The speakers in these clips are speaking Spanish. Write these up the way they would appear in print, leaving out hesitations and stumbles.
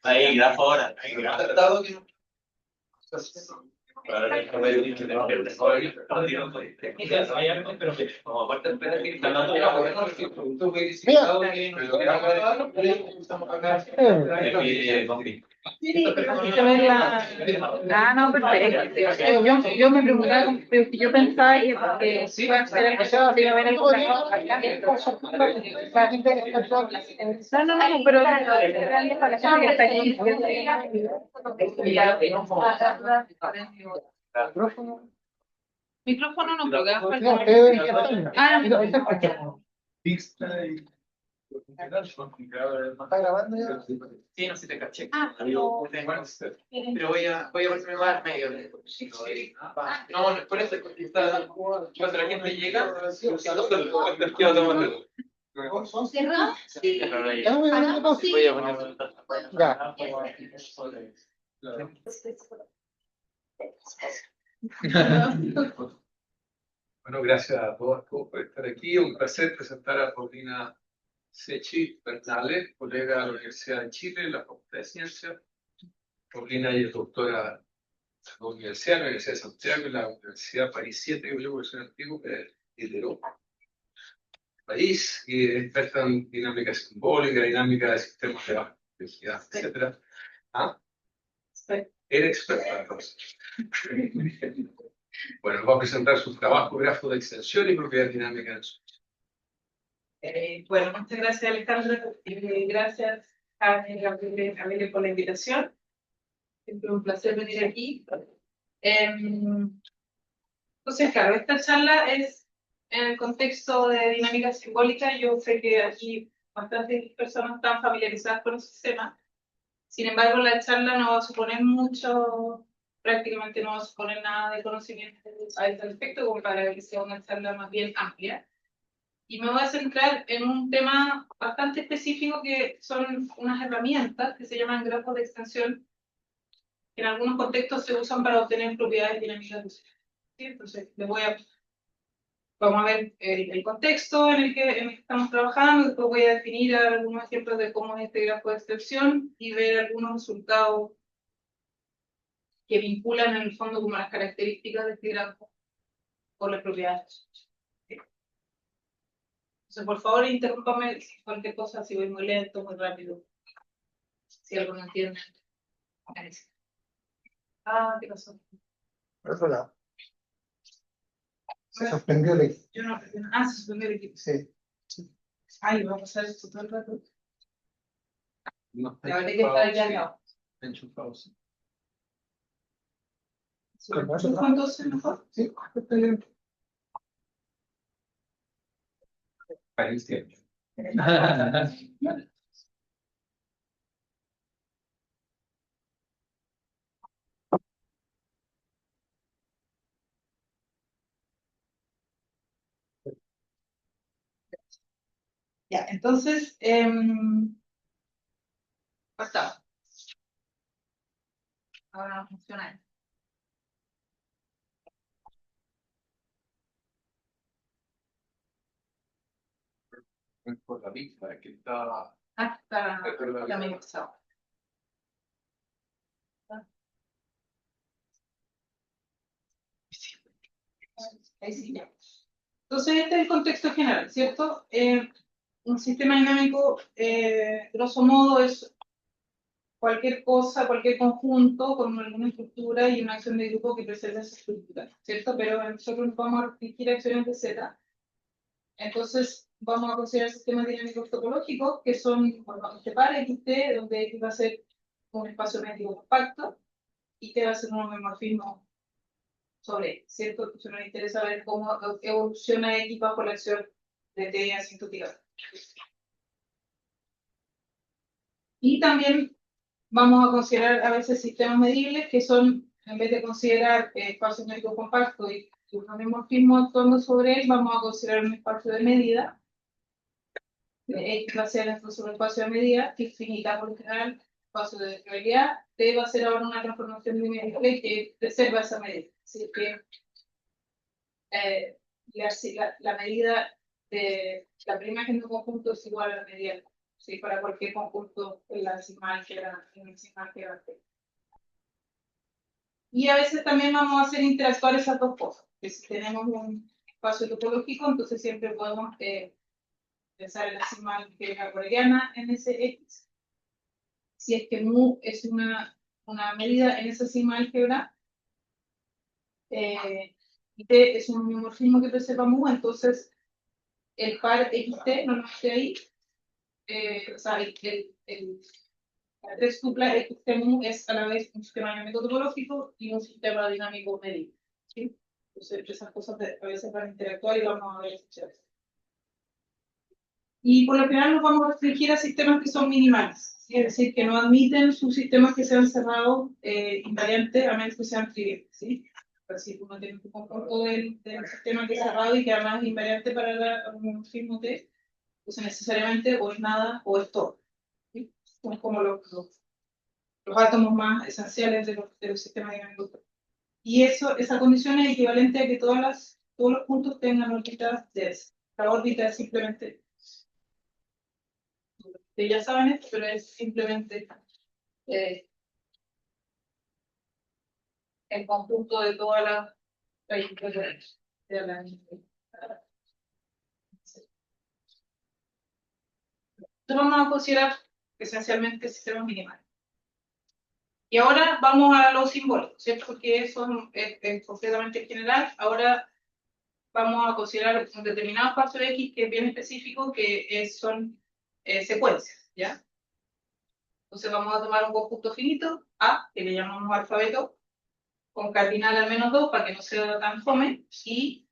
Ahí, grafo ahora. Ahí, grafo. Ah, no, perfecto. Yo me preguntaba, pero que yo pensaba que iba a ser algo que iba a haber algo. No, no, no, pero realmente para la gente que está aquí. Micrófono no, porque ah, no. ¿Está grabando ya? Sí, no sé si te caché. Pero voy a ponerme más al medio. No, no, por eso cuando la gente llega, ¿Cerrado? Sí. Voy a poner. Bueno, gracias a todos por estar aquí. Un placer presentar a Paulina Sechi Bernales, colega de la Universidad de Chile, en la Facultad de Ciencias. Paulina es doctora de la Universidad de Santiago y la Universidad París 7, que yo soy antiguo, que lideró el país, y es experta en dinámica simbólica, dinámica de sistemas de baja complejidad, etc. ¿Ah? Eres experta, entonces. Bueno, nos va a presentar su trabajo, grafo de extensión y propiedad dinámica del suelo. Bueno, muchas gracias, Alejandra. Gracias a Gabriel por la invitación. Siempre un placer venir aquí. Entonces, claro, esta charla es en el contexto de dinámica simbólica. Yo sé que aquí bastantes personas están familiarizadas con el sistema. Sin embargo, la charla no va a suponer mucho, prácticamente no va a suponer nada de conocimiento a este respecto, como para que sea una charla más bien amplia. Y me voy a centrar en un tema bastante específico que son unas herramientas que se llaman grafos de extensión, que en algunos contextos se usan para obtener propiedades dinámicas de usuario. ¿Sí? Entonces, vamos a ver el contexto en el que estamos trabajando, después voy a definir algunos ejemplos de cómo es este grafo de extensión y ver algunos resultados que vinculan en el fondo como las características de este grafo con las propiedades. Entonces, por favor, interrúmpame cualquier cosa, si voy muy lento, muy rápido, si algo no entienden. Ah, ¿qué pasó? Por otro lado. Se suspendió el equipo. Yo no, se suspendió el equipo. Sí. Ay, va a pasar esto todo el rato. No, La verdad que está ya no. enchufados. Entonces, mejor. Sí, está bien. París 7. Ya, entonces, basta. Ahora no funciona. Por la vista, que está. Ah, está medio pasado. Ahí sí, ya. Entonces, este es el contexto general, ¿cierto? Un sistema dinámico, grosso modo, es cualquier cosa, cualquier conjunto con alguna estructura y una acción de grupo que preserva esa estructura, ¿cierto? Pero nosotros nos vamos a restringir a acciones de Z. Entonces, vamos a considerar sistemas dinámicos topológicos, que son, bueno, este par XT, donde X va a ser un espacio métrico compacto, y T va a ser un homomorfismo sobre, ¿cierto? Entonces nos interesa ver cómo evoluciona X bajo la acción de T asintótica. Y también vamos a considerar a veces sistemas medibles que son, en vez de considerar espacios métricos compactos y un homomorfismo actuando sobre él, vamos a considerar un espacio de medida. X va a ser entonces un espacio de medida, que es finita por lo general, espacio de realidad. T va a ser ahora una transformación numérica que preserva esa medida. Así que la medida de la primera imagen de un conjunto es igual a la medida. ¿sí? Para cualquier conjunto en la decimal quebrante. Y a veces también vamos a hacer interactuar esas dos cosas. Que si tenemos un espacio topológico, entonces siempre podemos pensar en la decimal kerragoriana en ese X. Si es que mu es una medida en esa decimal álgebra, y T es un homomorfismo que preserva mu, entonces el par XT no nos queda ahí. O sea, la tres tupla XT mu es a la vez un sistema dinámico topológico y un sistema dinámico medido. ¿Sí? Entonces, esas cosas a veces van a interactuar y vamos a ver excepciones. Y por lo general nos vamos a restringir a sistemas que son minimales, ¿sí? Es decir, que no admiten subsistemas que sean cerrados invariantes a menos que sean triviales. ¿Sí? Así uno tiene un conjunto del sistema que es cerrado y que además es invariante para el homomorfismo T, entonces necesariamente o es nada o es todo. ¿Sí? Son como los átomos más esenciales de los sistemas dinámicos. Y esa condición es equivalente a que todos los puntos tengan órbitas de S. La órbita es simplemente, ustedes ya saben esto, pero es simplemente el conjunto de todas las trayectorias de la. Entonces vamos a considerar esencialmente sistemas minimales. Y ahora vamos a lo simbólico, ¿cierto? Porque eso es completamente general. Ahora vamos a considerar un determinado espacio X que es bien específico, que son secuencias, ¿ya? Entonces vamos a tomar un conjunto finito, A, que le llamamos alfabeto, con cardinal al menos 2 para que no sea tan fome, y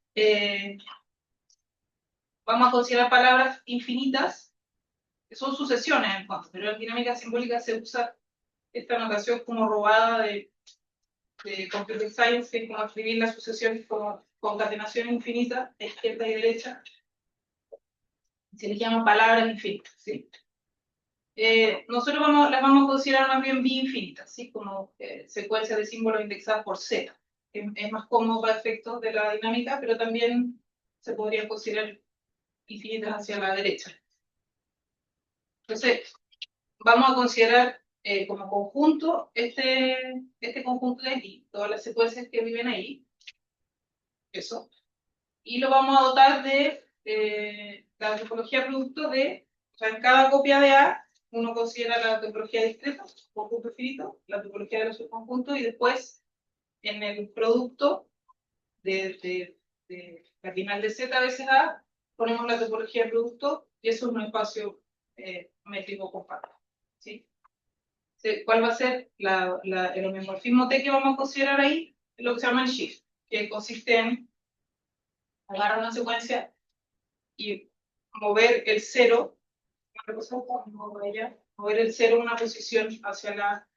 vamos a considerar palabras infinitas, que son sucesiones en el fondo, pero en dinámica simbólica se usa esta notación como robada de Computer Science, que es como escribir las sucesiones como concatenación infinita, izquierda y derecha, se les llama palabras infinitas, ¿sí? Nosotros las vamos a considerar más bien bi-infinitas, ¿sí? Como secuencias de símbolos indexadas por Z. Es más cómodo para efectos de la dinámica, pero también se podría considerar infinitas hacia la derecha. Entonces, vamos a considerar como conjunto este conjunto de aquí, todas las secuencias que viven ahí, eso, y lo vamos a dotar de la topología producto de, o sea, en cada copia de A, uno considera la topología discreta, conjunto finito, la topología de los subconjuntos, y después en el producto de cardinal de Z veces A, ponemos la topología de producto, y eso es un espacio métrico compacto. ¿Sí? ¿Cuál va a ser el homomorfismo T que vamos a considerar ahí? Lo que se llama el shift, que consiste en agarrar una secuencia y mover el 0, mover el 0 una posición hacia la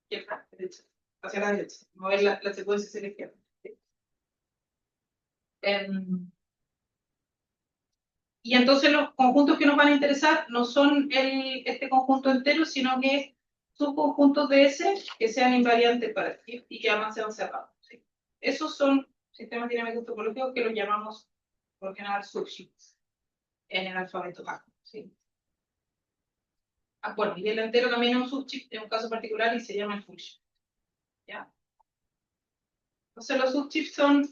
izquierda, derecha, hacia la derecha, mover la secuencia hacia la izquierda. Y entonces los conjuntos que nos van a interesar no son este conjunto entero, sino que subconjuntos de ese que sean invariantes para ti y que además sean cerrados. ¿Sí? Esos son sistemas dinámicos topológicos que los llamamos por general subshifts en el alfabeto básico. ¿Sí? Bueno, y el entero también es un subshift en un caso particular y se llama el full shift. ¿Ya? Entonces los subshifts son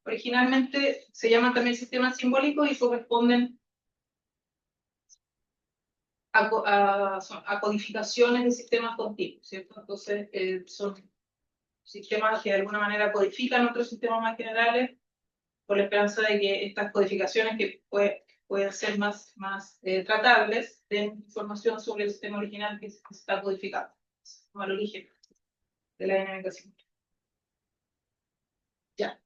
originalmente se llaman también sistemas simbólicos y corresponden a codificaciones de sistemas continuos, ¿cierto? Entonces son sistemas que de alguna manera codifican otros sistemas más generales con la esperanza de que estas codificaciones que pueden ser más tratables den información sobre el sistema original que se está codificando, como el origen de la dinámica simbólica. Ya.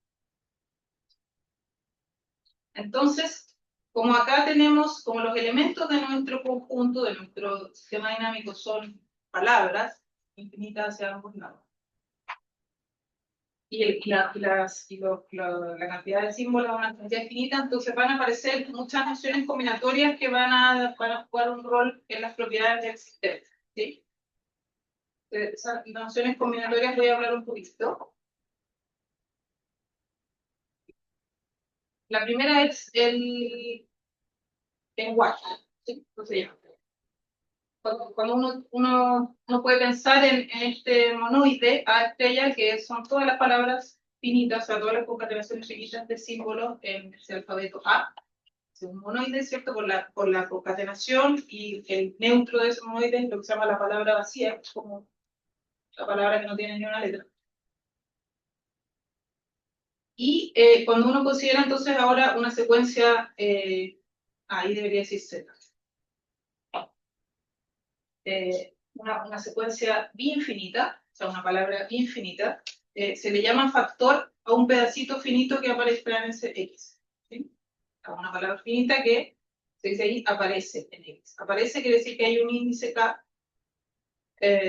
Entonces, como acá tenemos, como los elementos de nuestro conjunto, de nuestro sistema dinámico son palabras infinitas hacia ambos lados, y la cantidad de símbolos es una cantidad infinita, entonces van a aparecer muchas nociones combinatorias que van a jugar un rol en las propiedades del sistema. ¿Sí? De esas nociones combinatorias voy a hablar un poquito. La primera es lenguaje. ¿Sí? Entonces, cuando uno puede pensar en este monoide A estrella, que son todas las palabras finitas, o sea, todas las concatenaciones finitas de símbolos en el alfabeto A. Es un monoide, ¿cierto? Por la concatenación, y el neutro de ese monoide es lo que se llama la palabra vacía, como la palabra que no tiene ni una letra. Y cuando uno considera entonces ahora una secuencia, ahí debería decir Z, una secuencia biinfinita, o sea, una palabra infinita, se le llama factor a un pedacito finito que aparezca en ese X. ¿Sí? A una palabra finita que se dice ahí aparece en X. Aparece quiere decir que hay un índice K,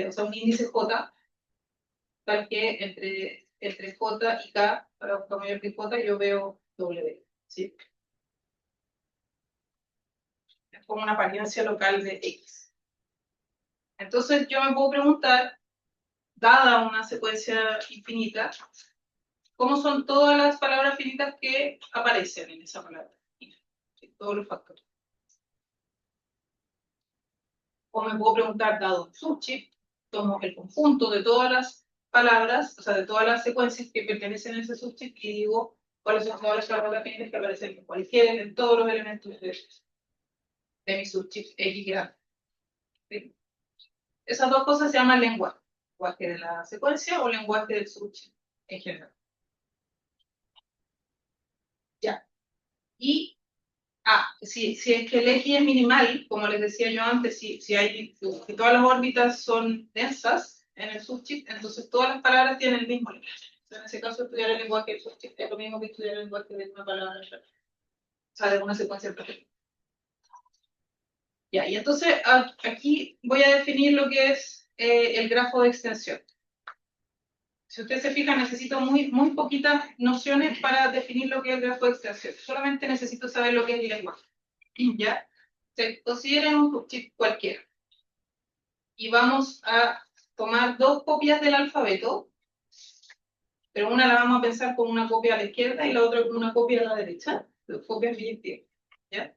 o sea, un índice J, tal que entre J y K, para un mayor que J, yo veo W. ¿Sí? Es como una apariencia local de X. Entonces yo me puedo preguntar, dada una secuencia infinita, ¿cómo son todas las palabras finitas que aparecen en esa palabra? ¿Sí? Todos los factores. O me puedo preguntar, dado un subchip, tomo el conjunto de todas las palabras, o sea, de todas las secuencias que pertenecen a ese subchip, y digo cuáles son todas las palabras finitas que aparecen en cualquiera, en todos los elementos de mi subchip X grande. ¿Sí? Esas dos cosas se llaman lenguaje. Lenguaje de la secuencia o lenguaje del subchip en general. Ya. Y, si es que el X es minimal, como les decía yo antes, si todas las órbitas son densas en el subchip, entonces todas las palabras tienen el mismo lenguaje. En ese caso, estudiar el lenguaje del subchip es lo mismo que estudiar el lenguaje de una palabra, o sea, de una secuencia perfecta. Ya, y entonces aquí voy a definir lo que es el grafo de extensión. Si usted se fija, necesito muy poquitas nociones para definir lo que es el grafo de extensión. Solamente necesito saber lo que es el lenguaje. ¿Ya? Se consideren un subchip cualquiera. Y vamos a tomar dos copias del alfabeto, pero una la vamos a pensar como una copia a la izquierda y la otra como una copia a la derecha. Dos copias biyectivas. ¿Ya?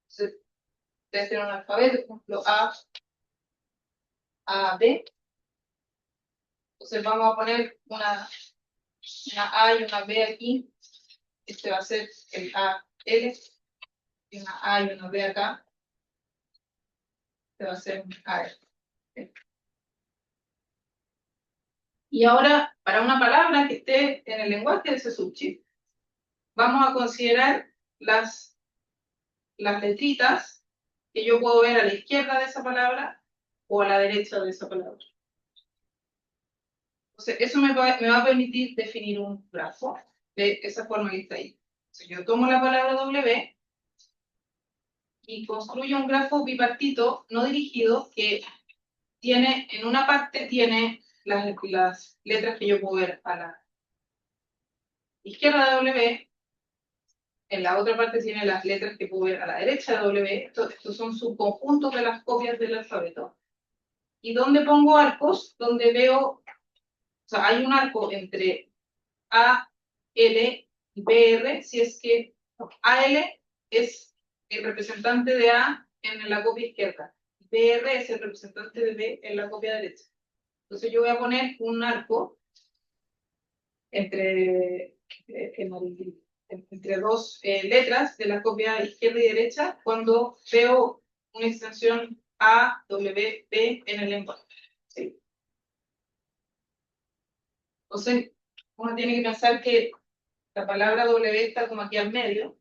Entonces, ustedes tienen un alfabeto, por ejemplo, A, B. Entonces vamos a poner una A y una B aquí. Este va a ser el A, L. Y una A y una B acá. Este va a ser un A, L. Y ahora, para una palabra que esté en el lenguaje de ese subchip, vamos a considerar las letritas que yo puedo ver a la izquierda de esa palabra o a la derecha de esa palabra. Entonces, eso me va a permitir definir un grafo de esa forma que está ahí. Entonces, yo tomo la palabra W y construyo un grafo bipartito no dirigido que tiene, en una parte tiene las letras que yo puedo ver a la izquierda de W, en la otra parte tiene las letras que puedo ver a la derecha de W. Estos son subconjuntos de las copias del alfabeto. ¿Y dónde pongo arcos? Donde veo, o sea, hay un arco entre A, L y BR, si es que AL es el representante de A en la copia izquierda. BR es el representante de B en la copia derecha. Entonces yo voy a poner un arco entre dos letras de la copia izquierda y derecha cuando veo una extensión A, W, B en el lenguaje. ¿Sí? Entonces, uno tiene que pensar que la palabra W está como aquí al medio.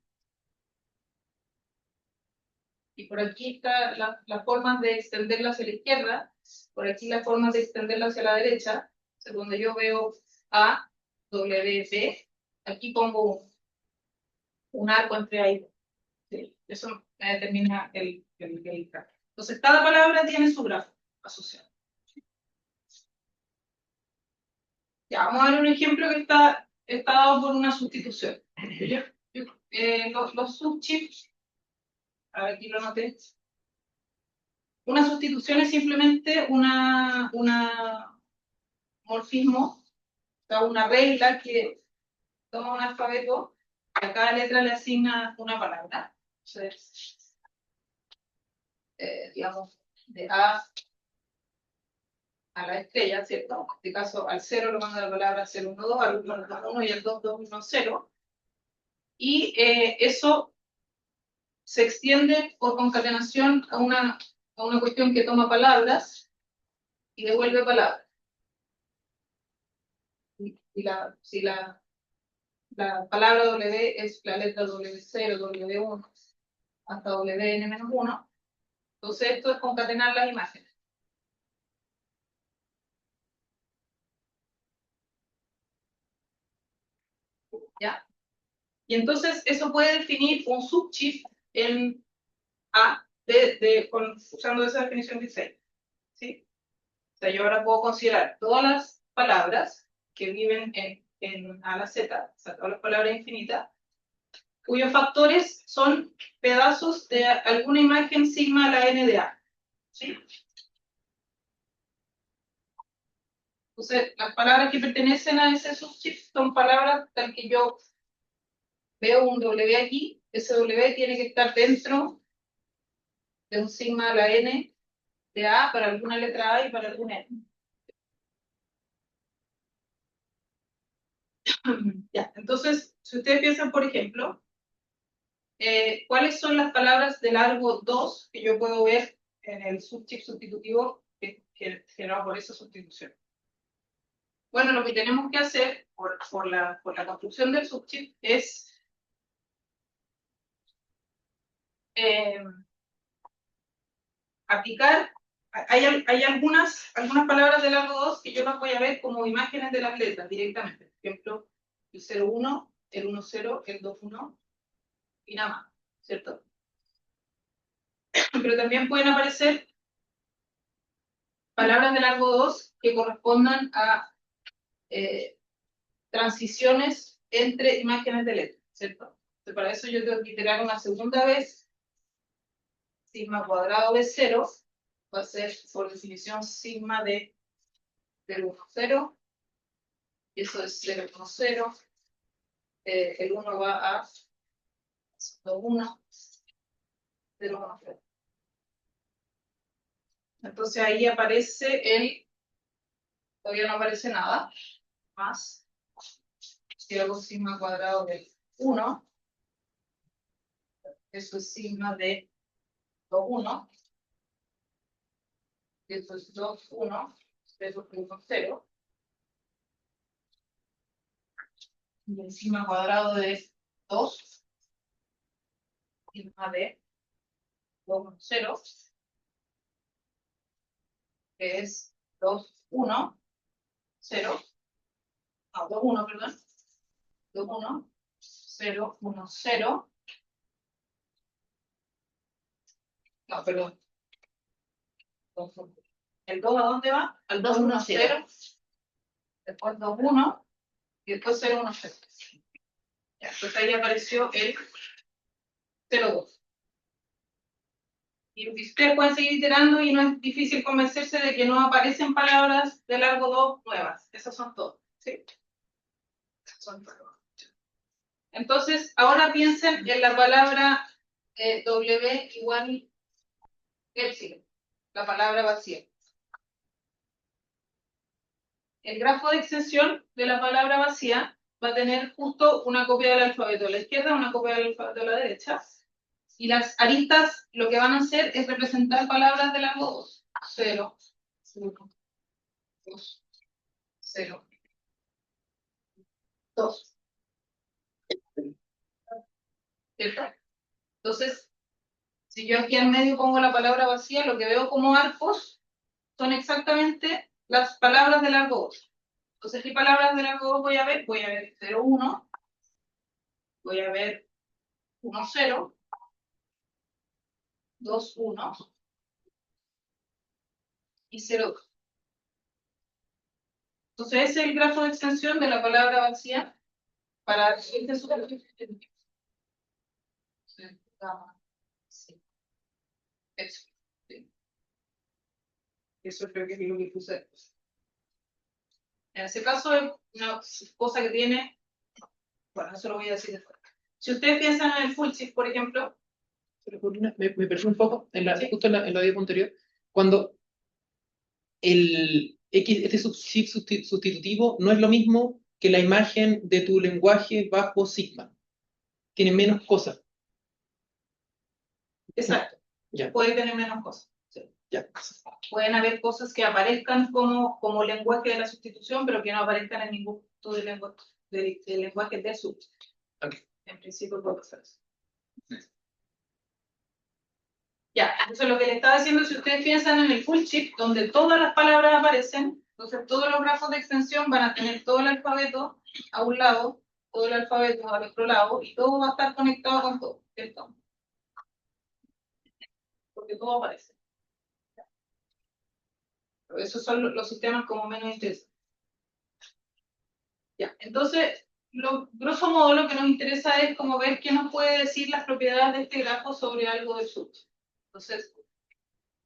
Y por aquí están las formas de extenderla hacia la izquierda, por aquí las formas de extenderla hacia la derecha. O sea, donde yo veo A, W, B, aquí pongo un arco entre ahí. Sí, eso determina el grafo. Entonces, cada palabra tiene su grafo asociado. Ya, vamos a ver un ejemplo que está dado por una sustitución. Los subchips, a ver, aquí lo anoté. Una sustitución es simplemente una morfismo, o sea, una regla que toma un alfabeto y a cada letra le asigna una palabra. Entonces, digamos, de A a la estrella, ¿cierto? En este caso, al 0 lo manda la palabra 012, al 1, 1 y al 2, 2, 1, 0. Y eso se extiende por concatenación a una cuestión que toma palabras y devuelve palabras. Si la palabra W es la letra W0, W1, hasta WN-1, entonces esto es concatenar las imágenes. ¿Ya? Y entonces eso puede definir un subshift en A usando esa definición de 6. ¿Sí? O sea, yo ahora puedo considerar todas las palabras que viven en A a la Z, o sea, todas las palabras infinitas, cuyos factores son pedazos de alguna imagen sigma a la n de A. ¿Sí? Entonces, las palabras que pertenecen a ese subshift son palabras tal que yo veo un W aquí, ese W tiene que estar dentro de un sigma a la n de A para alguna letra A y para alguna N. Ya, entonces, si ustedes piensan, por ejemplo, ¿cuáles son las palabras de largo 2 que yo puedo ver en el subshift sustitutivo generado por esa sustitución? Bueno, lo que tenemos que hacer por la construcción del subshift es aplicar. Hay algunas palabras de largo 2 que yo las voy a ver como imágenes de las letras directamente. Por ejemplo, el 01, el 10, el 21 y nada más, ¿cierto? Pero también pueden aparecer palabras de largo 2 que correspondan a transiciones entre imágenes de letras, ¿cierto? Entonces, para eso yo tengo que iterar una segunda vez sigma cuadrado de 0, va a ser por definición sigma del 1, 0, y eso es 0, 1, 0, el 1 va a 2, 1, 0, 1, 0. Entonces ahí aparece todavía no aparece nada, más, si hago sigma cuadrado de 1, eso es sigma de 2, 1, y eso es 2, 1, 0, 1, 0, y el sigma cuadrado de 2, sigma de 2, 1, 0, que es 2, 1, 0, no, 2, 1, perdón, 2, 1, 0, 1, 0, no, perdón, el 2 ¿a dónde va? Al 2, 1, 0, después 2, 1, y después 0, 1, 0. Ya, entonces ahí apareció el 0, 2. Y ustedes pueden seguir iterando y no es difícil convencerse de que no aparecen palabras de largo 2 nuevas. Esas son todas. ¿Sí? Son todas. Entonces, ahora piensen en la palabra W igual epsilon, la palabra vacía. El grafo de extensión de la palabra vacía va a tener justo una copia del alfabeto a la izquierda, una copia del alfabeto a la derecha. Y las aristas lo que van a hacer es representar palabras de largo 2. 0, 1, 2, 0, 2. ¿Cierto? Entonces, si yo aquí en medio pongo la palabra vacía, lo que veo como arcos son exactamente las palabras de largo 2. Entonces, ¿qué palabras de largo 2 voy a ver? Voy a ver 0, 1, voy a ver 1, 0, 2, 1 y 0, 2. Entonces, ese es el grafo de extensión de la palabra vacía para este subshift. Sí. Eso. Sí. Eso creo que es lo que puse. En ese caso es una cosa que tiene, bueno, eso lo voy a decir después. Si ustedes piensan en el full shift, por ejemplo, Me perdí un poco justo en la diapositiva anterior, cuando el este shift sustitutivo no es lo mismo que la imagen de tu lenguaje bajo sigma. Tiene menos cosas. Exacto. Ya. Puede tener menos cosas. Sí. Ya. Pueden haber cosas que aparezcan como lenguaje de la sustitución, pero que no aparezcan en ningún punto del lenguaje de sustitución. Okay. En principio puede pasar eso. Ya, entonces lo que le estaba diciendo, si ustedes piensan en el full chip, donde todas las palabras aparecen, entonces todos los grafos de extensión van a tener todo el alfabeto a un lado, todo el alfabeto al otro lado, y todo va a estar conectado con todo, ¿cierto? Porque todo aparece. Pero esos son los sistemas como menos interesantes. Ya, entonces, grosso modo lo que nos interesa es como ver qué nos puede decir las propiedades de este grafo sobre algo del sub. Entonces,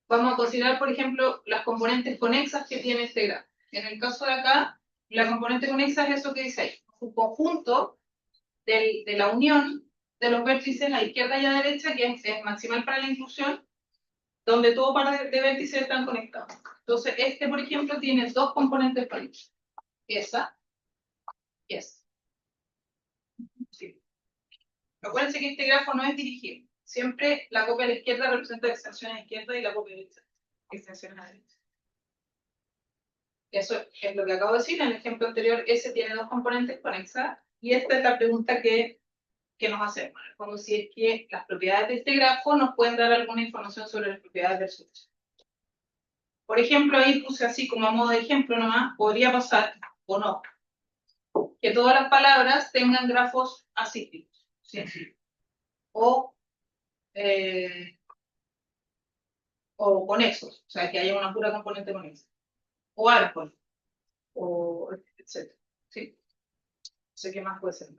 vamos a considerar, por ejemplo, las componentes conexas que tiene este grafo. En el caso de acá, la componente conexa es eso que dice ahí, un conjunto de la unión de los vértices a izquierda y a derecha, que es maximal para la inclusión, donde todo par de vértices están conectados. Entonces, este, por ejemplo, tiene dos componentes conexas. Esa y esa. Sí. Acuérdense que este grafo no es dirigido. Siempre la copia a la izquierda representa extensiones a la izquierda y la copia a la derecha extensiones a la derecha. Eso es lo que acabo de decir. En el ejemplo anterior, ese tiene dos componentes conexas. Y esta es la pregunta que nos hacemos. Como si es que las propiedades de este grafo nos pueden dar alguna información sobre las propiedades del sujeto. Por ejemplo, ahí puse así como a modo de ejemplo nomás, podría pasar, o no, que todas las palabras tengan grafos acíclicos. ¿Sí? O conexos, o sea, que haya una pura componente conexa. O árbol, o etc. ¿Sí? No sé qué más puede ser.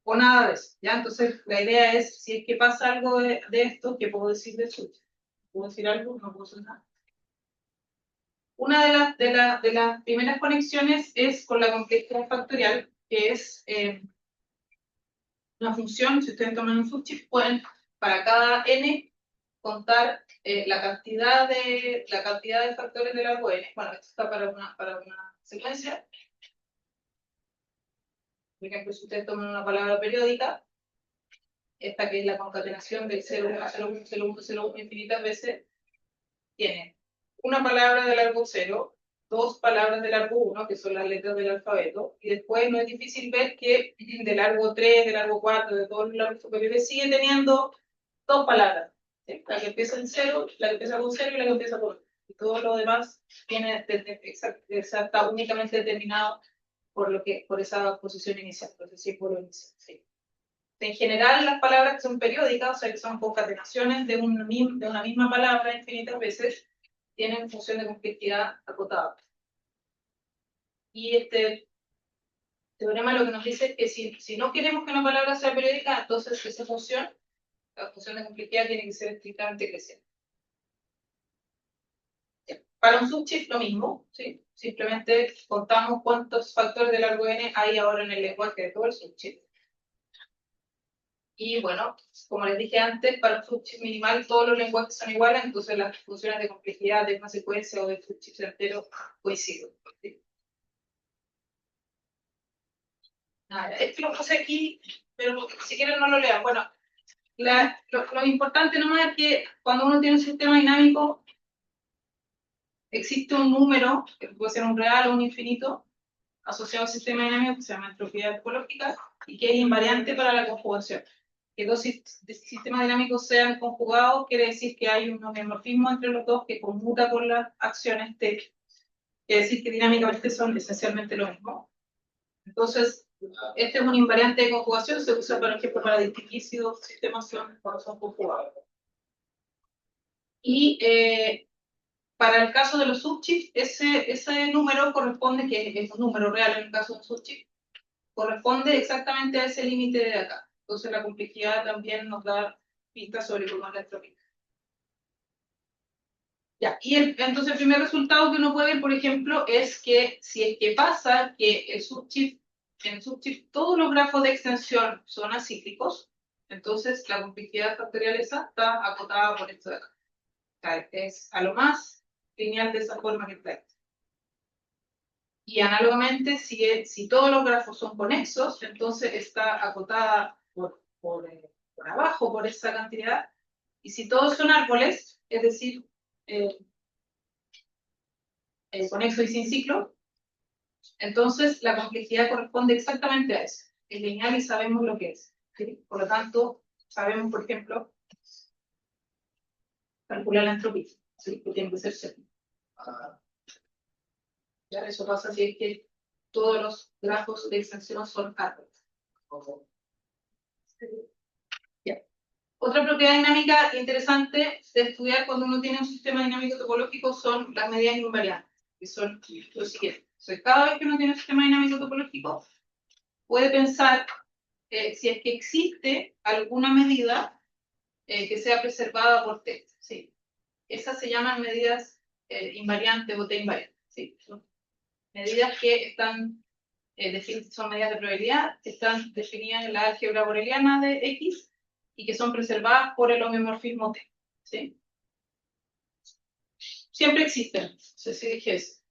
O nada de eso, ¿ya? Entonces, la idea es, si es que pasa algo de esto, ¿qué puedo decir de switch? ¿Puedo decir algo? No puedo decir nada. Una de las primeras conexiones es con la complejidad factorial, que es una función, si ustedes toman un subchip, pueden para cada n contar la cantidad de factores del largo n. Bueno, esto está para una secuencia. Por ejemplo, si ustedes toman una palabra periódica, esta que es la concatenación del 0, 1, 0, 1, 0, 1, 0, 1 infinitas veces, tiene una palabra de largo 0, dos palabras de largo 1, que son las letras del alfabeto, y después no es difícil ver que de largo 3, de largo 4, de todos los largos superiores, sigue teniendo dos palabras. ¿Sí? La que empieza en 0, la que empieza con 0 y la que empieza con 1. Y todo lo demás tiene está únicamente determinado por esa posición inicial, por ese símbolo inicial. ¿Sí? En general, las palabras que son periódicas, o sea, que son concatenaciones de una misma palabra infinitas veces, tienen función de complejidad acotada. Y este teorema lo que nos dice es que si no queremos que una palabra sea periódica, entonces esa función, la función de complejidad, tiene que ser estrictamente creciente. Para un subchip lo mismo, ¿sí? Simplemente contamos cuántos factores de largo n hay ahora en el lenguaje de todo el subchip. Y bueno, como les dije antes, para un subchip minimal todos los lenguajes son iguales, entonces las funciones de complejidad de una secuencia o de subchips enteros coinciden. ¿Sí? Esto lo puse aquí, pero si quieren no lo lean. Bueno, lo importante nomás es que cuando uno tiene un sistema dinámico, existe un número, que puede ser un real o un infinito, asociado al sistema dinámico que se llama entropía topológica y que es invariante para la conjugación. Que dos sistemas dinámicos sean conjugados quiere decir que hay un homeomorfismo entre los dos que conmuta con las acciones T. Quiere decir que dinámicamente son esencialmente lo mismo. Entonces, este es un invariante de conjugación, se usa, por ejemplo, para distinguir si dos sistemas son conjugados. Y para el caso de los subchips, ese número corresponde, que es un número real en el caso de un subchip, corresponde exactamente a ese límite de acá. Entonces la complejidad también nos da pistas sobre cómo es la entropía. Ya, y entonces el primer resultado que uno puede ver, por ejemplo, es que si es que pasa que en el subchip todos los grafos de extensión son acíclicos, Entonces, la complejidad factorial esa está acotada por esto de acá. O sea, es a lo más lineal de esa forma que está. Y análogamente, si todos los grafos son conexos, entonces está acotada por abajo por esa cantidad. Y si todos son árboles, es decir, conexo y sin ciclo, entonces la complejidad corresponde exactamente a eso. Es lineal y sabemos lo que es. ¿Sí? Por lo tanto, sabemos, por ejemplo, calcular la entropía. ¿Sí? Que tiene que ser cero. Ya, eso pasa si es que todos los grafos de extensión son árboles. Ya. Otra propiedad dinámica interesante de estudiar cuando uno tiene un sistema dinámico topológico son las medidas invariantes, que son lo siguiente. Entonces, cada vez que uno tiene un sistema dinámico topológico, puede pensar si es que existe alguna medida que sea preservada por T. ¿Sí? Esas se llaman medidas invariantes o T invariantes. ¿Sí? Son medidas que están son medidas de probabilidad, que están definidas en la álgebra boreliana de X y que son preservadas por el homeomorfismo T. ¿Sí? Siempre existen. No sé si dije eso.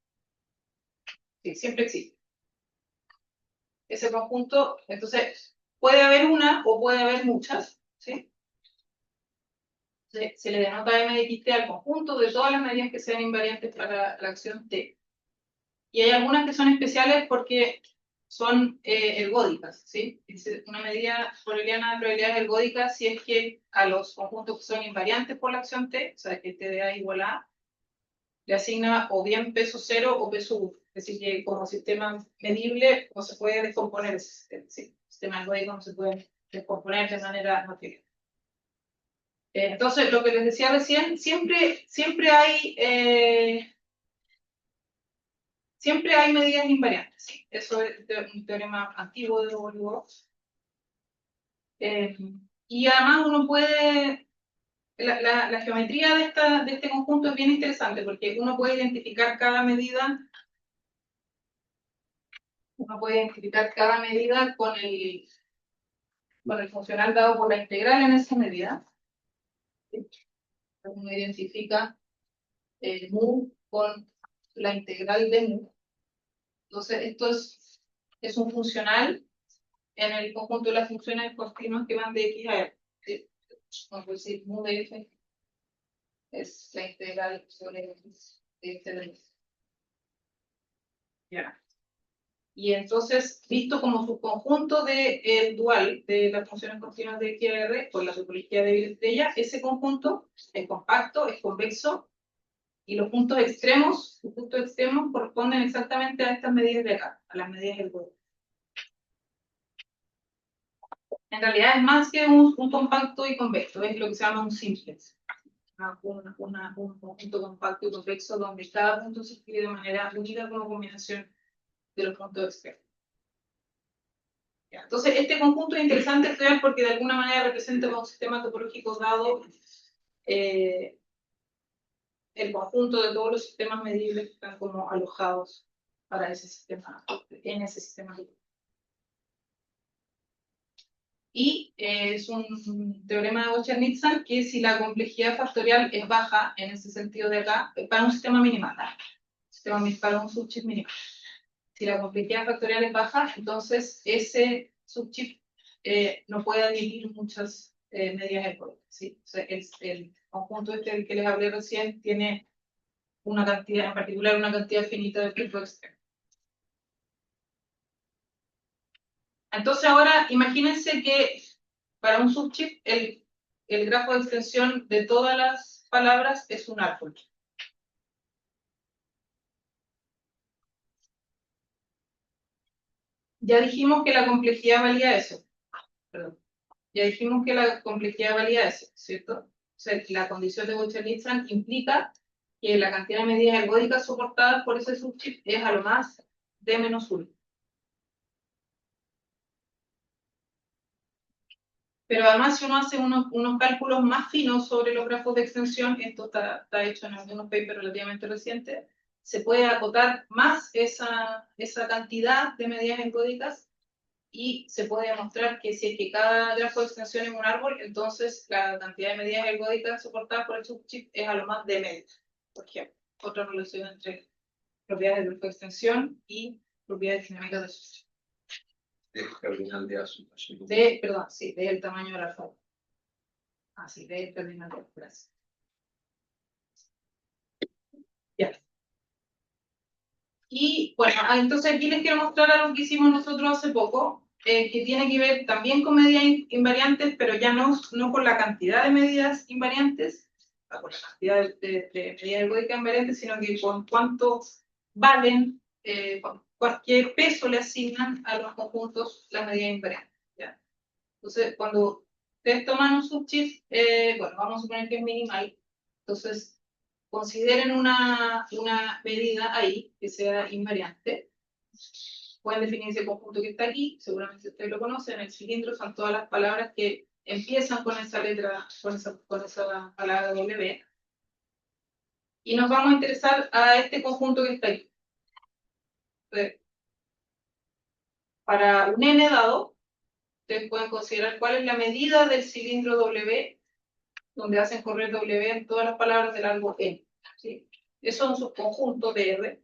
Sí, siempre existe. Ese conjunto, entonces, puede haber una o puede haber muchas. ¿Sí? Se le denota m de xt al conjunto de todas las medidas que sean invariantes para la acción T. Y hay algunas que son especiales porque son ergódicas, ¿sí? Dice una medida boreliana de probabilidad ergódica si es que a los conjuntos que son invariantes por la acción T, o sea, que T de A igual a A, le asigna o bien peso cero o peso 1. Es decir, que como sistema medible no se puede descomponer ese sistema, ¿sí? El sistema ergódico no se puede descomponer de manera material. Entonces, lo que les decía recién, siempre hay medidas invariantes. ¿Sí? Eso es un teorema antiguo de Olivo. Y además uno puede, la geometría de este conjunto es bien interesante porque uno puede identificar cada medida con el funcional dado por la integral en esa medida. ¿Sí? Uno identifica mu con la integral de mu. Entonces, esto es un funcional en el conjunto de las funciones continuas que van de x a r. ¿Sí? Vamos a decir, mu de f es la integral sobre x de este de x. Ya. Y entonces, visto como subconjunto del dual de las funciones continuas de x a r, por la topología de Villaestrella, ese conjunto es compacto, es convexo, y los puntos extremos corresponden exactamente a estas medidas de acá, a las medidas del dual. En realidad es más que un compacto y convexo, es lo que se llama un simplex. Un conjunto compacto y convexo donde cada punto se escribe de manera única como combinación de los puntos externos. Entonces, este conjunto es interesante estudiar porque de alguna manera representa un sistema topológico dado el conjunto de todos los sistemas medibles que están como alojados para ese sistema, en ese sistema topológico. Y es un teorema de Boucher-Nitzan que si la complejidad factorial es baja, en ese sentido de acá, para un sistema minimal, para un subchip minimal. Si la complejidad factorial es baja, entonces ese subchip no puede admitir muchas medidas ergódicas. ¿Sí? O sea, el conjunto este del que les hablé recién tiene una cantidad, en particular una cantidad finita de puntos externos. Entonces ahora imagínense que para un subchip el grafo de extensión de todas las palabras es un árbol. Ya dijimos que la complejidad valía eso. Perdón. Ya dijimos que la complejidad valía eso, ¿cierto? O sea, la condición de Boucher-Nitzan implica que la cantidad de medidas ergódicas soportadas por ese subchip es a lo más d menos 1. Pero además, si uno hace unos cálculos más finos sobre los grafos de extensión, esto está hecho en algunos papers relativamente recientes, se puede acotar más esa cantidad de medidas ergódicas y se puede demostrar que si es que cada grafo de extensión es un árbol, entonces la cantidad de medidas ergódicas soportadas por el subchip es a lo más de media. Por ejemplo, otra relación entre propiedades del grafo de extensión y propiedades dinámicas del subchip. El cardinal de azul. Perdón, sí, del tamaño de la forma. Así, del cardinal de azul. Ya. Y bueno, entonces aquí les quiero mostrar algo que hicimos nosotros hace poco, que tiene que ver también con medidas invariantes, pero ya no con la cantidad de medidas invariantes, con la cantidad de medidas ergódicas invariantes, sino que con cuánto valen, cualquier peso le asignan a los conjuntos las medidas invariantes. ¿Ya? Entonces, cuando ustedes toman un subchip, bueno, vamos a suponer que es minimal, entonces consideren una medida ahí que sea invariante. Pueden definir ese conjunto que está aquí, seguramente ustedes lo conocen. El cilindro son todas las palabras que empiezan con esa letra, con esa palabra W. Y nos vamos a interesar a este conjunto que está aquí. Entonces, para un n dado, ustedes pueden considerar cuál es la medida del cilindro W, donde hacen correr W en todas las palabras del largo n. ¿Sí? Eso es un subconjunto de R.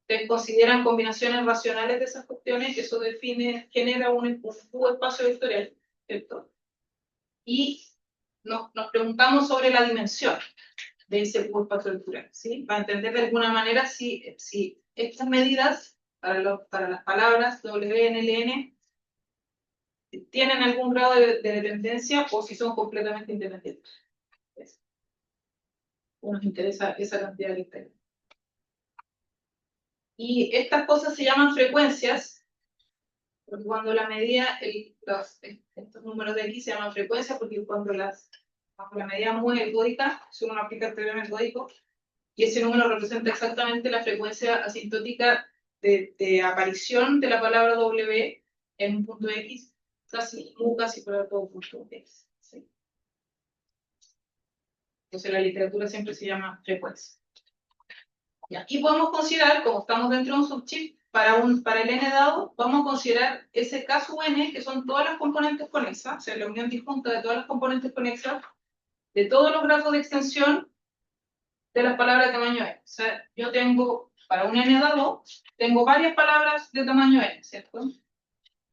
Ustedes consideran combinaciones racionales de esas cuestiones, eso genera un espacio vectorial, ¿cierto? Y nos preguntamos sobre la dimensión de ese espacio vectorial, ¿sí? Para entender de alguna manera si estas medidas para las palabras W, N, L, N tienen algún grado de dependencia o si son completamente independientes. Nos interesa esa cantidad de criterio. Y estas cosas se llaman frecuencias, porque cuando la medida, estos números de aquí se llaman frecuencias, porque cuando la medida es muy ergódica, si uno aplica el teorema ergódico, y ese número representa exactamente la frecuencia asintótica de aparición de la palabra W en un punto X, casi para todo punto X. ¿Sí? Entonces la literatura siempre se llama frecuencia. Y aquí podemos considerar, como estamos dentro de un subchip, para el n dado, vamos a considerar ese K sub n, que son todas las componentes conexas, o sea, la unión disjunta de todas las componentes conexas, de todos los grafos de extensión de las palabras de tamaño n. O sea, yo tengo, para un n dado, tengo varias palabras de tamaño n, ¿cierto?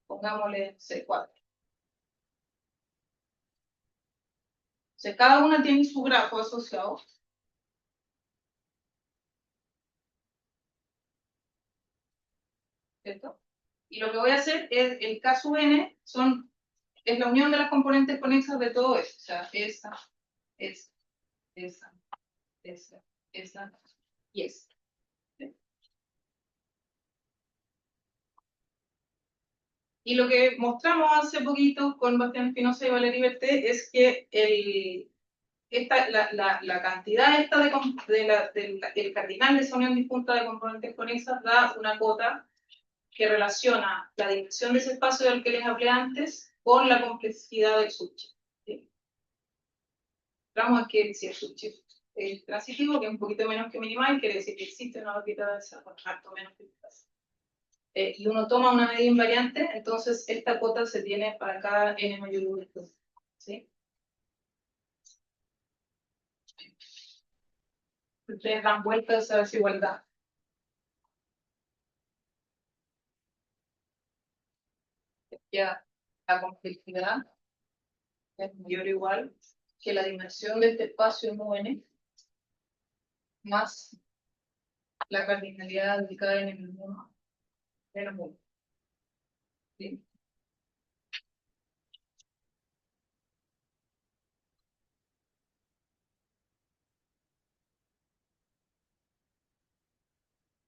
Pongámosle C4. O sea, cada una tiene su grafo asociado. ¿Cierto? Y lo que voy a hacer es, el K sub n es la unión de las componentes conexas de todo esto. O sea, esa y esa. ¿Sí? Y lo que mostramos hace poquito con Bastián Espinosa y Valerie Berté es que la cantidad esta del cardinal de esa unión disjunta de componentes conexas da una cota que relaciona la dimensión de ese espacio del que les hablé antes con la complejidad del subchip. ¿Sí? Vamos a que si el subchip es transitivo, que es un poquito menos que minimal, quiere decir que existe una órbita de esa, harto menos que y uno toma una medida invariante, entonces esta cota se tiene para cada n mayor 1. ¿Sí? Ustedes dan vuelta a esa desigualdad. Ya la complejidad es mayor o igual que la dimensión de este espacio mu n más la cardinalidad de cada n menos 1 menos 1. ¿Sí?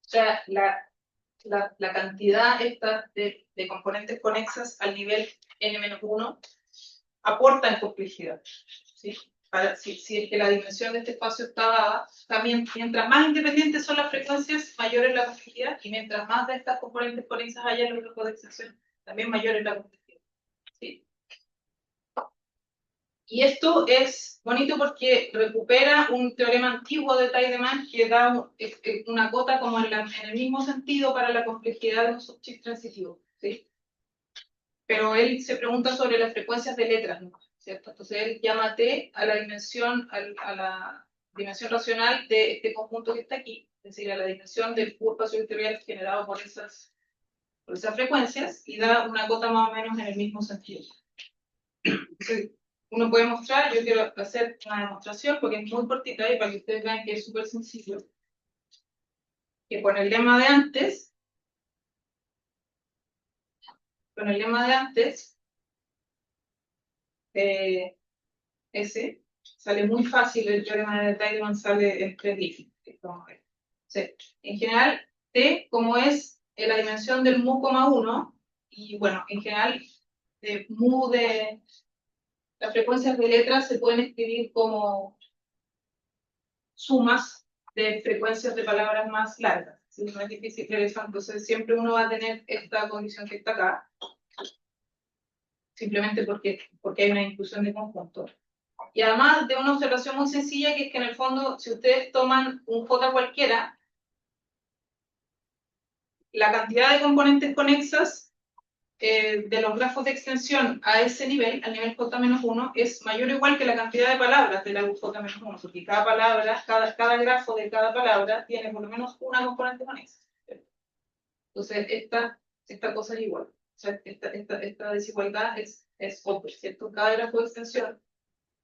O sea, la cantidad esta de componentes conexas al nivel n-1 aporta en complejidad. ¿Sí? Si es que la dimensión de este espacio está dada, también mientras más independientes son las frecuencias, mayor es la complejidad, y mientras más de estas componentes conexas haya en los grupos de extensión, también mayor es la complejidad. ¿Sí? Y esto es bonito porque recupera un teorema antiguo de Tiedemann que da una cota como en el mismo sentido para la complejidad de un subchip transitivo. ¿Sí? pero él se pregunta sobre las frecuencias de letras, ¿no? ¿Cierto? Entonces él llama T a la dimensión, a la dimensión racional de este conjunto que está aquí, es decir, a la dimensión del curvo espacio-vectorial generado por esas frecuencias, y da una cota más o menos en el mismo sentido. Entonces, uno puede mostrar, yo quiero hacer una demostración porque es muy cortita y para que ustedes vean que es súper sencillo, que con el lema de antes, ese, sale muy fácil, el teorema de Tiedemann sale en 3 dígitos. Vamos a ver. Sí. En general, T, como es la dimensión del mu, 1, y bueno, en general, de mu de las frecuencias de letras se pueden escribir como sumas de frecuencias de palabras más largas. ¿Sí? No es difícil ver eso, entonces siempre uno va a tener esta condición que está acá, simplemente porque hay una inclusión de conjunto. Y además de una observación muy sencilla, que es que en el fondo, si ustedes toman un J cualquiera, la cantidad de componentes conexas de los grafos de extensión a ese nivel, al nivel J-1, es mayor o igual que la cantidad de palabras de la J-1, porque cada palabra, cada grafo de cada palabra tiene por lo menos una componente conexa. Entonces, esta cosa es igual. O sea, esta desigualdad es obvia, ¿cierto? Cada grafo de extensión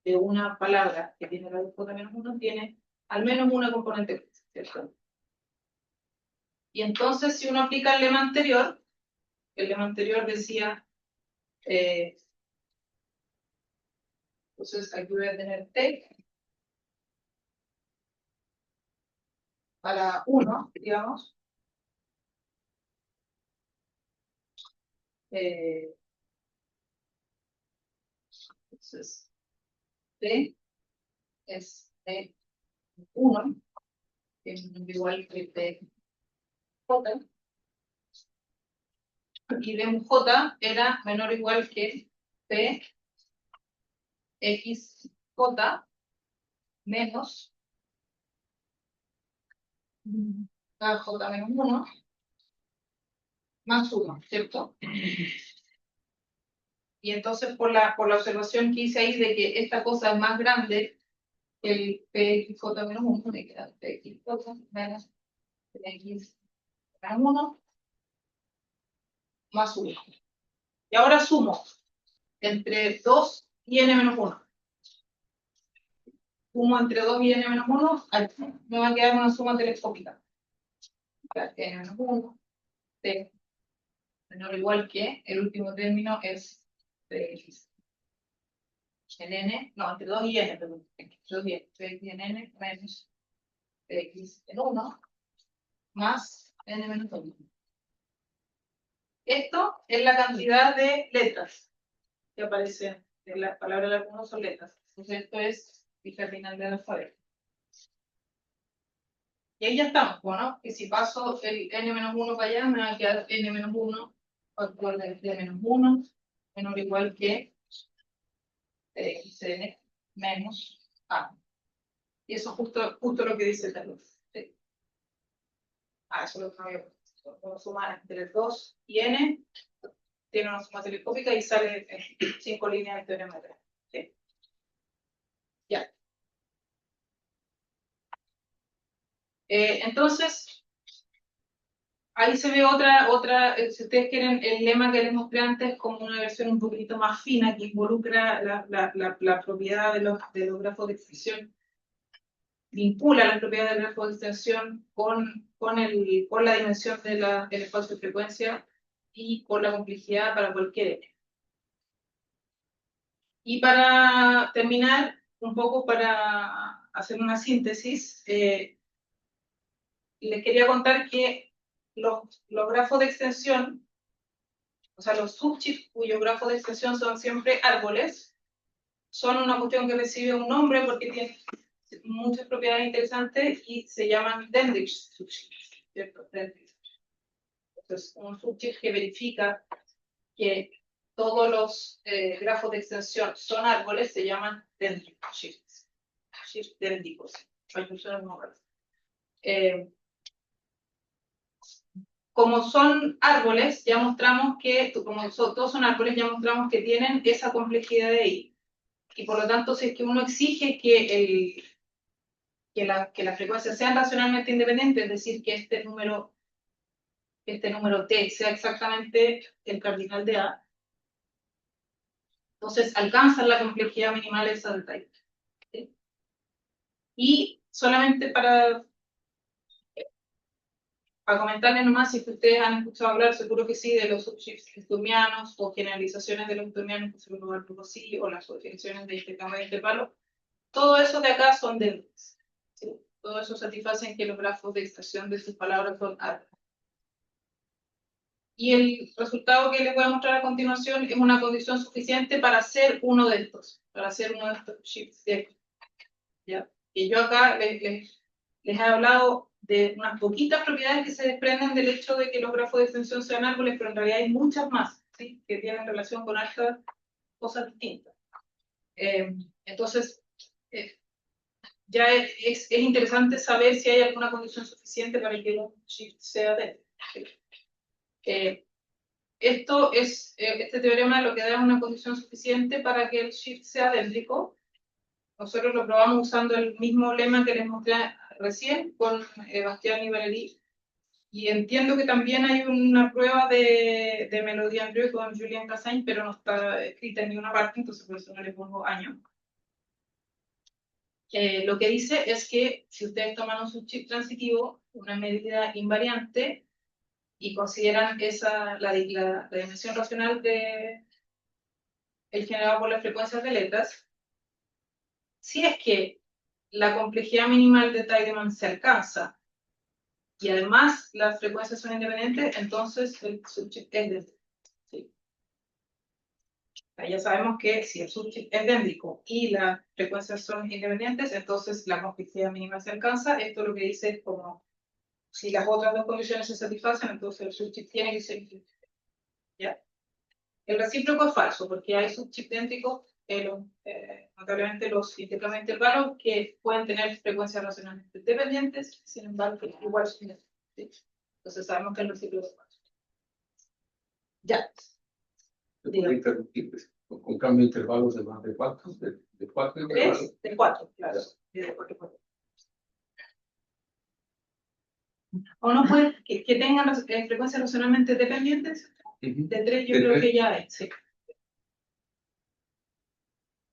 de una palabra que tiene la J-1 tiene al menos una componente, ¿cierto? Y entonces, si uno aplica el lema anterior decía, entonces aquí voy a tener T para 1, digamos, entonces T es T1, que es igual que T J, y J era menor o igual que P X J menos J menos 1 más 1, ¿cierto? Y entonces por la observación que hice ahí de que esta cosa es más grande que el PXJ menos 1, me queda PXJ menos PX menos 1 más 1. Y ahora sumo entre 2 y n menos 1. Sumo entre 2 y n menos 1, aquí me va a quedar una suma telescópica. N menos 1, T menor o igual que el último término es Px. En n, no, entre 2 y n, perdón. Entre 2 y n, Px en n menos Px en 1 más n menos 1. Esto es la cantidad de letras que aparece en la palabra de algunos son letras. Entonces esto es el terminal del alfabeto. Y ahí ya estamos, ¿no? Que si paso el n-1 para allá, me va a quedar n-1 factor de menos 1 menor o igual que xn menos a. Y eso es justo lo que dice el talón. ¿Sí? Eso lo que voy a sumar entre 2 y n, tiene una suma telescópica y sale 5 líneas de teorema de 3. ¿Sí? Ya. Entonces, ahí se ve otra, si ustedes quieren, el lema que les mostré antes como una versión un poquito más fina que involucra la propiedad de los grafos de extensión, vincula la propiedad del grafo de extensión con la dimensión del espacio de frecuencia y con la complejidad para cualquier N. Y para terminar, un poco para hacer una síntesis, les quería contar que los grafos de extensión, o sea, los subchips cuyos grafos de extensión son siempre árboles, son una cuestión que recibe un nombre porque tiene muchas propiedades interesantes y se llaman Dendrich subchips, ¿cierto? Dendrich. Entonces, un subchip que verifica que todos los grafos de extensión son árboles se llaman Dendrich chips, chips dendricos. como son árboles, ya mostramos que, todos son árboles, ya mostramos que tienen esa complejidad de ahí. Y por lo tanto, si es que uno exige que las frecuencias sean racionalmente independientes, es decir, que este número T sea exactamente el cardinal de A, entonces alcanzan la complejidad minimal esa del type. ¿Sí? Y solamente para comentarles nomás, si ustedes han escuchado hablar, seguro que sí, de los subshifts sturmianos o generalizaciones de los sturmianos, que seguro va algo así, o las definiciones de intercambio de intervalo, todo eso de acá son dendrics. ¿Sí? Todo eso satisfacen que los grafos de extracción de sus palabras son árboles. Y el resultado que les voy a mostrar a continuación es una condición suficiente para hacer uno de estos, shifts. ¿Ya? Y yo acá les he hablado de unas poquitas propiedades que se desprenden del hecho de que los grafos de extensión sean árboles, pero en realidad hay muchas más, ¿sí? Que tienen relación con estas cosas distintas. Entonces, ya es interesante saber si hay alguna condición suficiente para que un shift sea de. Este teorema lo que da es una condición suficiente para que el shift sea déndrico. Nosotros lo probamos usando el mismo lema que les mostré recién con Bastián y Valéry. Y entiendo que también hay una prueba de Melodía Andrew con Julien Cassagne, pero no está escrita en ninguna parte, entonces por eso no le pongo año. Lo que dice es que si ustedes toman un subchip transitivo, una medida invariante, y consideran la dimensión racional de el generado por las frecuencias de letras, si es que la complejidad minimal de Tiedemann se alcanza y además las frecuencias son independientes, entonces el subchip es déndrico. ¿Sí? Ya sabemos que si el subchip es déndrico y las frecuencias son independientes, entonces la complejidad mínima se alcanza. Esto lo que dice es como si las otras dos condiciones se satisfacen, entonces el subchip tiene que ser infinito. ¿Ya? El recíproco es falso, porque hay subchips déndricos, notablemente los intercambios de intervalos, que pueden tener frecuencias racionalmente dependientes, sin embargo, igual son déndricos. Entonces sabemos que el recíproco es falso. Ya. ¿Se puede interrumpir con cambio de intervalos de más de cuántos? ¿De cuatro intervalos? De 4, claro. De 4. O no puede que tengan frecuencias racionalmente dependientes. De 3 yo creo que ya es, sí.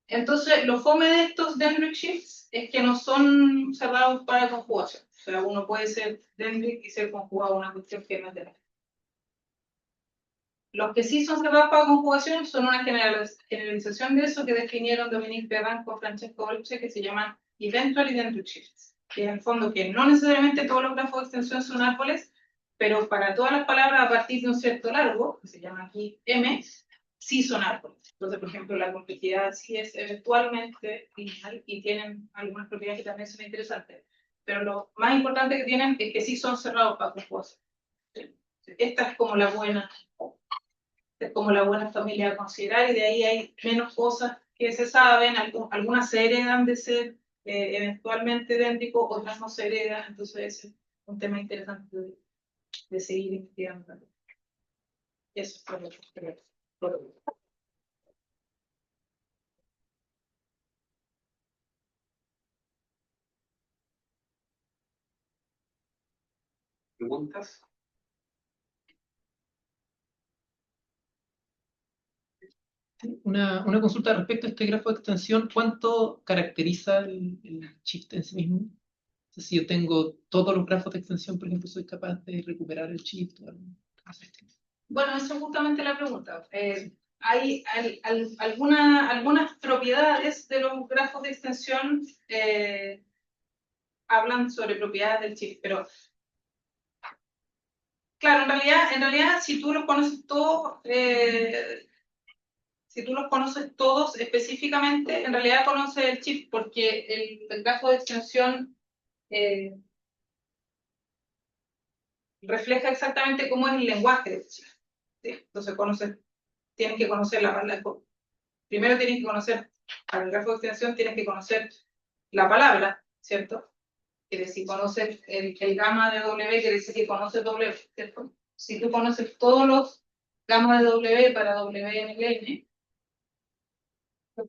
Entonces, lo fome de estos dendric shifts es que no son cerrados para conjugación. O sea, uno puede ser dendric y ser conjugado a una cuestión que no es de. Los que sí son cerrados para conjugación son una generalización de eso que definieron Dominique Perrin con Francesco Olce, que se llaman eventual dendric shifts. Que en el fondo que no necesariamente todos los grafos de extensión son árboles, pero para todas las palabras a partir de un cierto largo, que se llama aquí M, sí son árboles. Entonces, por ejemplo, la complejidad sí es eventualmente lineal y tienen algunas propiedades que también son interesantes. Pero lo más importante que tienen es que sí son cerrados para conjugación. Esta es como la buena familia a considerar, y de ahí hay menos cosas que se saben. Algunas se heredan de ser eventualmente idénticos, otras no se heredan. Entonces es un tema interesante de seguir investigando. Eso es todo lo que ¿Preguntas? Una consulta respecto a este grafo de extensión. ¿Cuánto caracteriza el shift en sí mismo? O sea, si yo tengo todos los grafos de extensión, por ejemplo, ¿soy capaz de recuperar el shift? Bueno, esa es justamente la pregunta. Hay algunas propiedades de los grafos de extensión hablan sobre propiedades del shift, pero claro, en realidad si tú los conoces todos, específicamente, en realidad conoces el shift, porque el grafo de extensión refleja exactamente cómo es el lenguaje del shift. ¿Sí? Entonces tienes que conocer la palabra. Primero tienes que conocer, para el grafo de extensión tienes que conocer la palabra, ¿cierto? Que si conoces el gamma de W, quiere decir que conoces W, ¿cierto? si tú conoces todos los gamas de W para W en el N,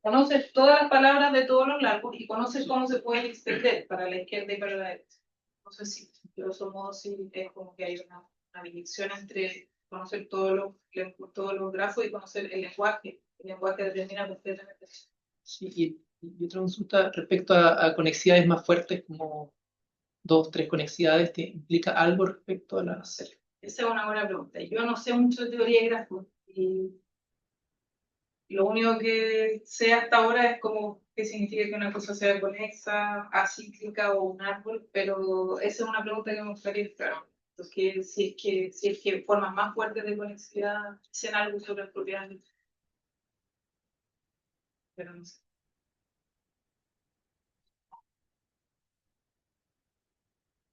conoces todas las palabras de todos los largos y conoces cómo se pueden extender para la izquierda y para la derecha. No sé si, grosso modo, sí es como que hay una división entre conocer todos los grafos y conocer el lenguaje. El lenguaje determina completamente eso. Sí, y otra consulta respecto a conexidades más fuertes, como 2, 3 conexidades, ¿te implica algo respecto a la serie? Esa es una buena pregunta. Yo no sé mucho de teoría de grafos y lo único que sé hasta ahora es como qué significa que una cosa sea conexa, acíclica o un árbol, pero esa es una pregunta que me gustaría claro. Entonces, si es que formas más fuertes de conexidad dicen algo sobre las propiedades, pero no sé.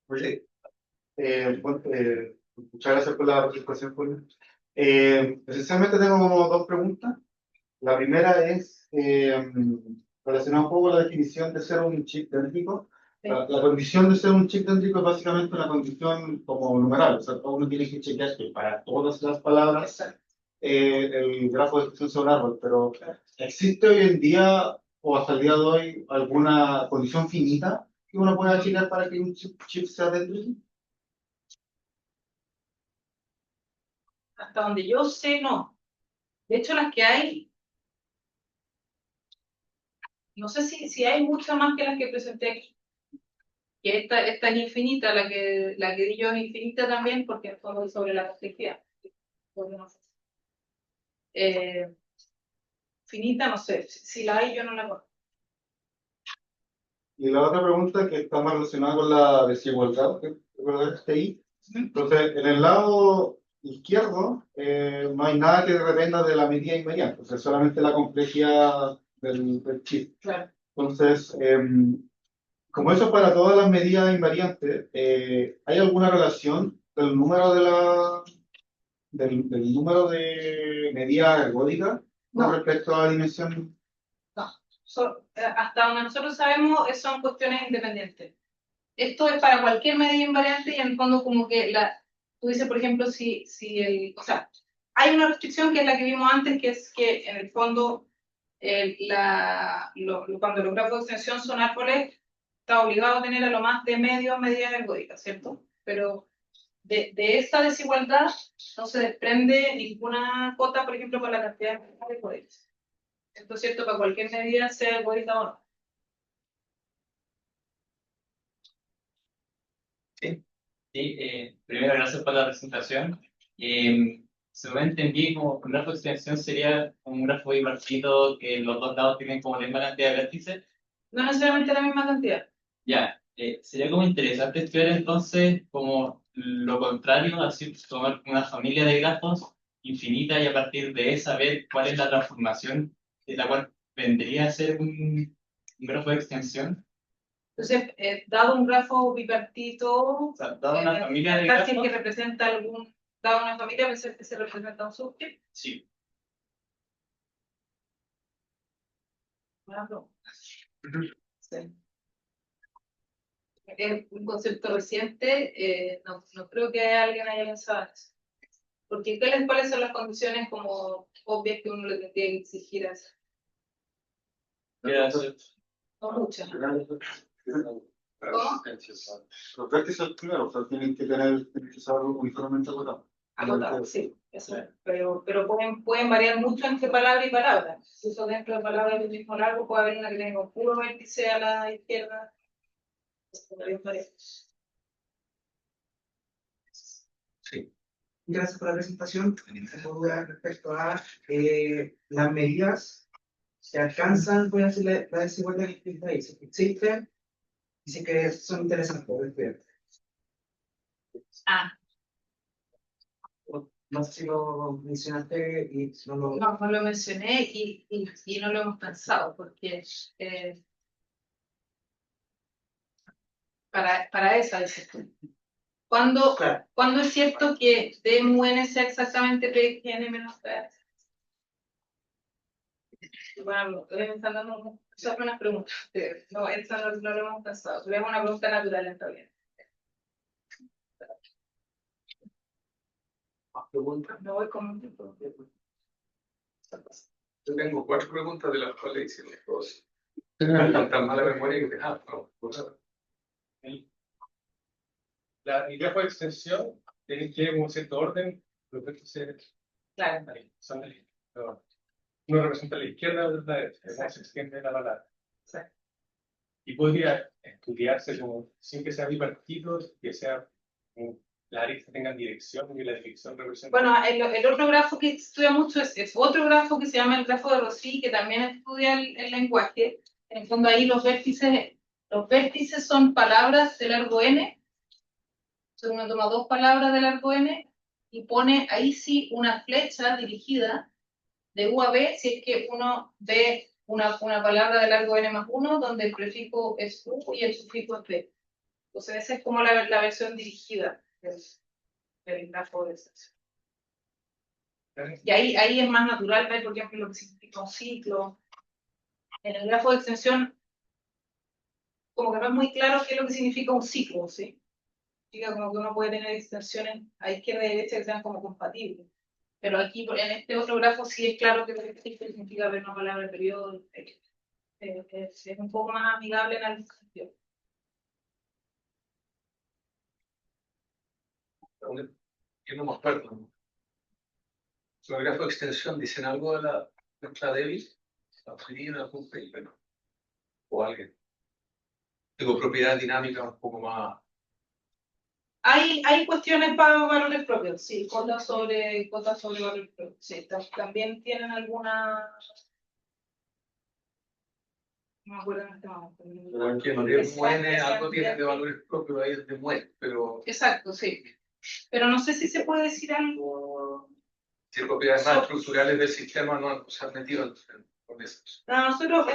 Oye, bueno, muchas gracias por la participación, Julio. Esencialmente tengo como dos preguntas. La primera es relacionada un poco con la definición de ser un chip dendrico. La condición de ser un chip dendrico es básicamente una condición como numeral, o sea, uno tiene que chequear que para todas las palabras el grafo de expresión sea un árbol, pero ¿existe hoy en día o hasta el día de hoy alguna condición finita que uno pueda chequear para que un chip sea dendrico? Hasta donde yo sé, no. De hecho, las que hay, no sé si hay muchas más que las que presenté aquí. Que esta es infinita, la que di yo es infinita también, porque es todo sobre la complejidad. Porque no sé. Finita, no sé. Si la hay, yo no la conozco. Y la otra pregunta que está más relacionada con la desigualdad, que recuerdo que está ahí. Entonces, en el lado izquierdo no hay nada que dependa de la medida invariante, entonces solamente la complejidad del chip. Claro. Entonces, como eso es para todas las medidas invariantes, ¿hay alguna relación del número del número de medidas ergódicas con No. respecto a la dimensión? No. Hasta donde nosotros sabemos, son cuestiones independientes. Esto es para cualquier medida invariante y en el fondo como que tú dices, por ejemplo, o sea, hay una restricción que es la que vimos antes, que es que en el fondo cuando los grafos de extensión son árboles, está obligado a tener a lo más de medio medidas ergódicas, ¿cierto? Pero de esta desigualdad no se desprende ninguna cota, por ejemplo, por la cantidad de medidas ergódicas. Esto es cierto para cualquier medida, sea ergódica o no. Sí, primero gracias por la presentación. Según entendí, como un grafo de extensión sería un grafo bipartito que los dos lados tienen como la misma cantidad de vértices. No necesariamente la misma cantidad. Ya, sería como interesante estudiar entonces como lo contrario, así tomar una familia de grafos infinita y a partir de esa ver cuál es la transformación de la cual vendría a ser un grafo de extensión. Entonces, dado un grafo bipartito, O sea, dada una familia de casi grafos. que representa dado una familia, pensé que se representa un subgrupo. Sí. Bueno, sí. Es un concepto reciente, no creo que alguien haya pensado eso. Porque ¿cuáles son las condiciones como obvias que uno le tendría que exigir a eso? No muchas. ¿Cómo? Los vértices primero, o sea, tienen que ser uniformemente acotados. Agotado, sí, eso. Pero pueden variar mucho entre palabra y palabra. Incluso dentro de palabras del mismo largo puede haber una que tenga un puro vértice a la izquierda. Sí. Gracias por la presentación. Tengo dudas respecto a las medidas que alcanzan, puede hacer la desigualdad que existe ahí. Si existen, dice que son interesantes para el estudiante. Ah, No sé si lo mencionaste y no lo... no lo mencioné y no lo hemos pensado porque para esa dices tú. Claro. ¿Cuándo es cierto que D mu n sea exactamente P que n menos P? Bueno, estoy pensando, son unas preguntas. No, esta no lo hemos pensado. Tenemos una pregunta natural en realidad. preguntas? Me voy con un tiempo. Yo tengo 4 preguntas de las cuales hicimos dos. Con tan mala memoria que el grafo de extensión tiene un cierto orden, los vértices Claro. uno representa la izquierda de la derecha, se extiende la balada. Sí. Y podría estudiarse como, sin que sea bipartito, que sea como las aristas tengan dirección y la dirección representa. Bueno, el otro grafo que estudia mucho es otro grafo que se llama el grafo de Rossi, que también estudia el lenguaje. En el fondo ahí los vértices son palabras de largo n. Entonces uno toma 2 palabras de largo n y pone ahí sí una flecha dirigida de U a B si es que uno ve una palabra de largo n más 1 donde el prefijo es U y el sufijo es B. Entonces esa es como la versión dirigida del grafo de extensión. Y ahí es más natural ver, por ejemplo, lo que significa un ciclo. En el grafo de extensión, como que no es muy claro qué es lo que significa un ciclo, ¿sí? Significa como que uno puede tener extensiones a izquierda y derecha que sean como compatibles. Pero aquí, en este otro grafo, sí es claro que lo que significa ver una palabra de periodo. Es un poco más amigable en la discusión. Yo no me acuerdo. Los grafos de extensión dicen algo de la letra débil, la ferida, algún paper, ¿no? O alguien. Tengo propiedades dinámicas un poco más. Hay cuestiones para valores propios, sí, cotas sobre valores propios. Sí, también tienen alguna. No me acuerdo en este momento. Pero en que muere, algo tiene de valores propios ahí de muere, pero. Exacto, sí. Pero no sé si se puede decir algo. Si propiedades más estructurales del sistema no se han metido con eso. No, nosotros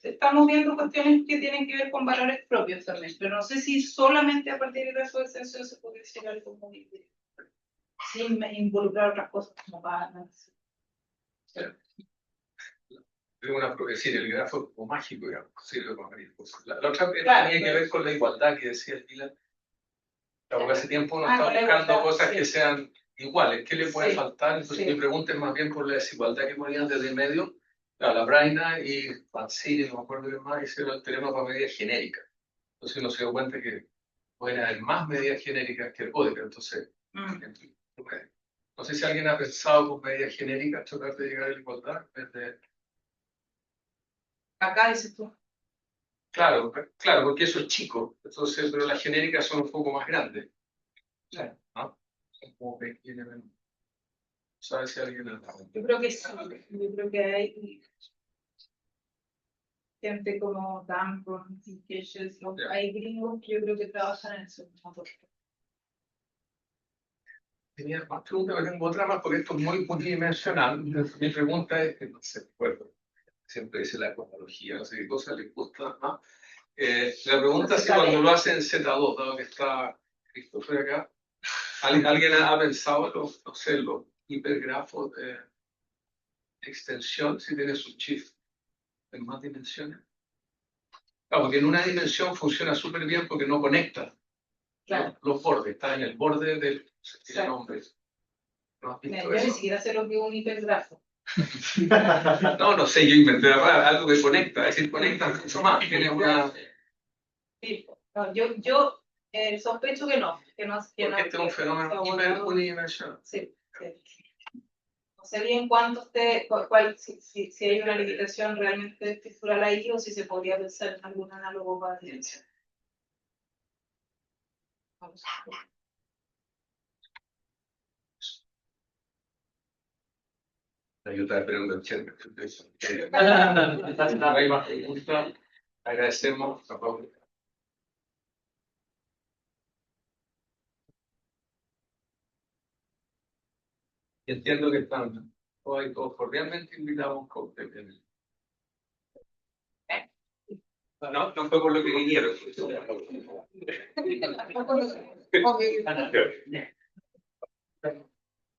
estamos viendo cuestiones que tienen que ver con valores propios también, pero no sé si solamente a partir de eso de extensión se puede decir algo muy sin involucrar otras cosas como panas. Es decir, el grafo como mágico, digamos, sirve con varias cosas. La otra Claro, tenía que ver con la igualdad que decía Dylan. Porque hace tiempo uno está con la buscando igualdad, cosas sí. que sean iguales. ¿Qué le puede Sí, faltar? Entonces sí. mi pregunta es más bien por la desigualdad que ponían desde el medio. La Braina y Pansiri, no me acuerdo qué más, hicieron el teorema para medidas genéricas. Entonces uno se dio cuenta que pueden haber más medidas genéricas que el código. Entonces, no sé si alguien ha pensado con medidas genéricas tratar de llegar a la igualdad. Acá dices tú. Claro, claro, porque eso es chico. Entonces, pero las genéricas son un poco más grandes. Claro. ¿No? Son como pequeñas. ¿Sabes si alguien ha... Yo creo que sí. Yo creo que hay gente como Dampron y Keshes, hay gringos que yo creo que trabajan en eso. Tenía más preguntas, pero tengo otra más porque esto es muy multidimensional. Mi pregunta es que no sé, recuerdo. Siempre dice la cosmología, no sé qué cosa le gusta más. La pregunta es si cuando lo hace en Z2, dado que está Christopher acá, ¿alguien ha pensado no sé, los hipergrafos de extensión, si tiene su shift en más dimensiones? Claro, porque en una dimensión funciona súper bien porque no conecta. Claro. Los bordes, está en el borde del nombre. ¿No has visto Yo ni eso? siquiera sé lo que es un hipergrafo. No sé, yo inventé algo que conecta, es decir, conecta mucho más. Tiene una... Sí. No, yo sospecho que no. Porque este es un fenómeno unidimensional. Sí, sí. No sé bien cuánto si hay una limitación realmente estructural ahí o si se podría pensar en algún análogo para ciencia. Yo estaba esperando el chat. No hay más preguntas. Agradecemos a Pablo. Y entiendo que están todos cordialmente invitados a un cóctel. No fue por lo que vinieron.